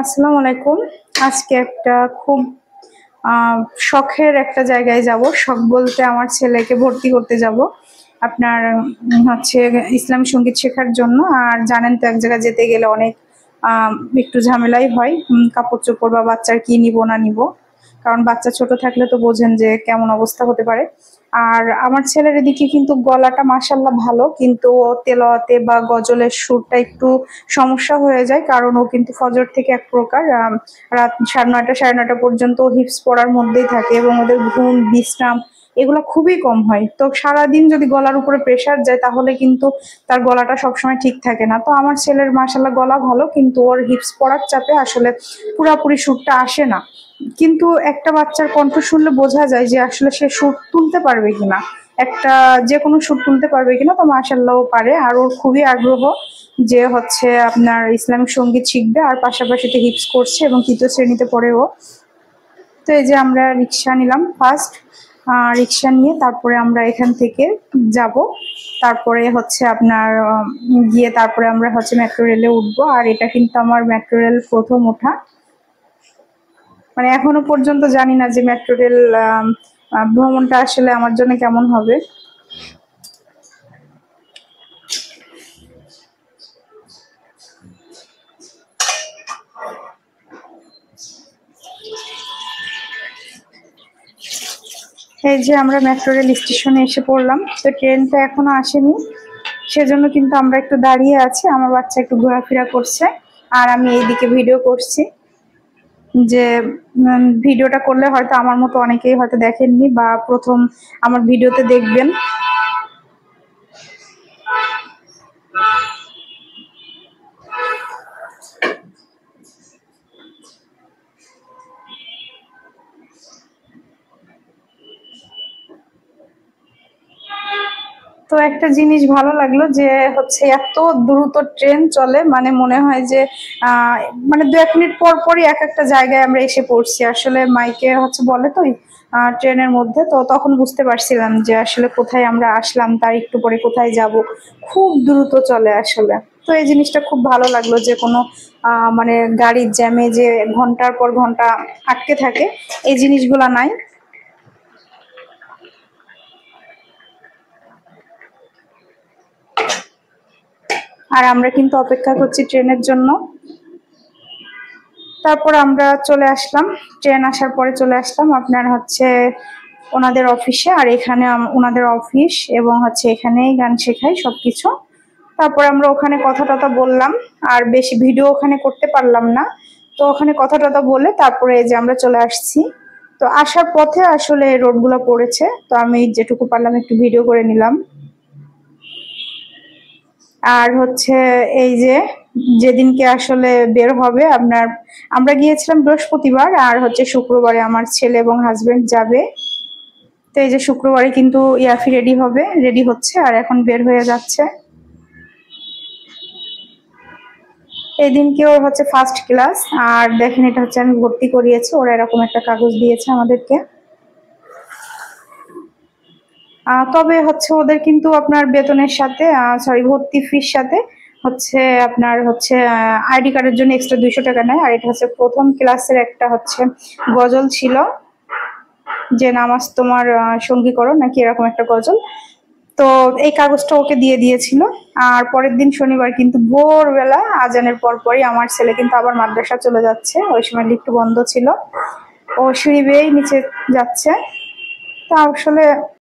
আসসালামু আলাইকুম। আজকে একটা খুব শখের একটা জায়গায় যাব। শখ বলতে আমার ছেলেকে ভর্তি করতে যাব আপনার হচ্ছে ইসলামী সঙ্গীত শেখার জন্য। আর জানেন তো এক জায়গায় যেতে গেলে অনেক একটু ঝামেলাই হয়, কাপড় চোপড় বা বাচ্চার কি নিব না নিব, কারণ বাচ্চা ছোট থাকলে তো বোঝেন যে কেমন অবস্থা হতে পারে। আর আমার ছেলের এদিকে কিন্তু গলাটা মাশাল্লাহ ভালো, কিন্তু ও তেলাওয়াতে বা গজলের সুরটা একটু সমস্যা হয়ে যায়, কারণ ও কিন্তু ফজর থেকে এক প্রকার রাত 9:30 9:30 পর্যন্ত হিপস পড়ার মধ্যেই থাকে, এবং ওদের ঘুম বিশ্রাম এগুলো খুবই কম হয়। তো সারাদিন যদি গলার উপরে প্রেসার যায় তাহলে কিন্তু তার গলাটা সবসময় ঠিক থাকে না। তো আমার ছেলের মাশাল্লাহ গলা ভালো, কিন্তু ওর হিপস পড়ার চাপে আসলে পুরাপুরি সুরটা আসে না। কিন্তু একটা বাচ্চার কণ্ঠ শুনলে বোঝা যায় যে আসলে সে সুর তুলতে পারবে কিনা, একটা যে কোনো সুর তুলতে পারবে কিনা। তো মাশাআল্লাহ ও পারে, আর ওর খুবই আগ্রহ যে হচ্ছে আপনার ইসলামিক সঙ্গীত শিখবে, আর পাশাপাশি হিপস করছে এবং 3য় শ্রেণীতে পড়ে ও। তো এই যে আমরা রিক্সা নিলাম ফার্স্ট, রিক্সা নিয়ে তারপরে আমরা এখান থেকে যাব। তারপরে হচ্ছে আপনার গিয়ে তারপরে আমরা হচ্ছে মেট্রো রেলে উঠবো। আর এটা কিন্তু আমার মেট্রো রেল প্রথম ওঠা, মানে এখনো পর্যন্ত জানি না যে মেট্রো রেল ভ্রমণটা আসলে আমার জন্য কেমন হবে। এই যে আমরা মেট্রো রেল স্টেশনে এসে পড়লাম। তো ট্রেনটা এখনো আসেনি, সেজন্য কিন্তু আমরা একটু দাঁড়িয়ে আছি। আমার বাচ্চা একটু ঘোরাফেরা করছে আর আমি এইদিকে ভিডিও করছি। যে ভিডিওটা করলে হয়তো আমার মতো অনেকেই হয়তো দেখেননি বা প্রথম আমার ভিডিওতে দেখবেন। তো একটা জিনিস ভালো লাগলো যে হচ্ছে এত দ্রুত ট্রেন চলে, মানে মনে হয় যে আহ মানে 2-1 মিনিট পর পরই এক একটা জায়গায় আমরা এসে পড়ছি। আসলে মাইকে হচ্ছে বলে তো ট্রেনের মধ্যে, তো তখন বুঝতে পারছিলাম যে আসলে কোথায় আমরা আসলাম, তার একটু পরে কোথায় যাব। খুব দ্রুত চলে আসলে। তো এই জিনিসটা খুব ভালো লাগলো যে কোনো মানে গাড়ির জ্যামে যে ঘন্টার পর ঘন্টা আটকে থাকে, এই জিনিসগুলা নাই। আর আমরা কিন্তু অপেক্ষা করছি ট্রেনের জন্য। তারপর আমরা চলে আসলাম, ট্রেন আসার পরে চলে আসলাম আপনার হচ্ছে ওনাদের অফিসে। আর এখানে ওনাদের অফিস এবং হচ্ছে এখানেই গান শেখাই সবকিছু। তারপর আমরা ওখানে কথা টথা বললাম, আর বেশি ভিডিও ওখানে করতে পারলাম না। তো ওখানে কথা টথা বলে তারপরে এই যে আমরা চলে আসছি। তো আসার পথে আসলে রোডগুলো পড়েছে, তো আমি যেটুকু পারলাম একটু ভিডিও করে নিলাম। আর হচ্ছে এই যে যেদিনকে আসলে বের হবে আপনার, আমরা গিয়েছিলাম বৃহস্পতিবার, আর হচ্ছে শুক্রবারে আমার ছেলে এবং হাজবেন্ড যাবে। তো এই যে শুক্রবারে কিন্তু ইয়াফি রেডি হচ্ছে আর এখন বের হয়ে যাচ্ছে। এই দিনকে ওর হচ্ছে ফার্স্ট ক্লাস। আর দেখেন এটা হচ্ছে আমি ভর্তি করিয়েছি, ওরা এরকম একটা কাগজ দিয়েছে আমাদেরকে। তবে হচ্ছে ওদের কিন্তু আপনার বেতনের সাথে সরি ভর্তি ফির সাথে হচ্ছে আপনার হচ্ছে আইডি কার্ডের জন্য এক্সট্রা 200 টাকা নেয়। আর এটা হচ্ছে প্রথম ক্লাসের একটা হচ্ছে গজল ছিল, যে নামাজ তোমার সঙ্গী করো নাকি এরকম একটা গজল। তো এই কাগজটা ওকে দিয়ে দিয়েছিল। আর পরের দিন শনিবার কিন্তু ভোরবেলা আজানের পরপরই আমার ছেলে কিন্তু আবার মাদ্রাসা চলে যাচ্ছে। ওই সময় লিফট বন্ধ ছিল, ও সিঁড়ি বেয়েই নিচে যাচ্ছে। তা আসলে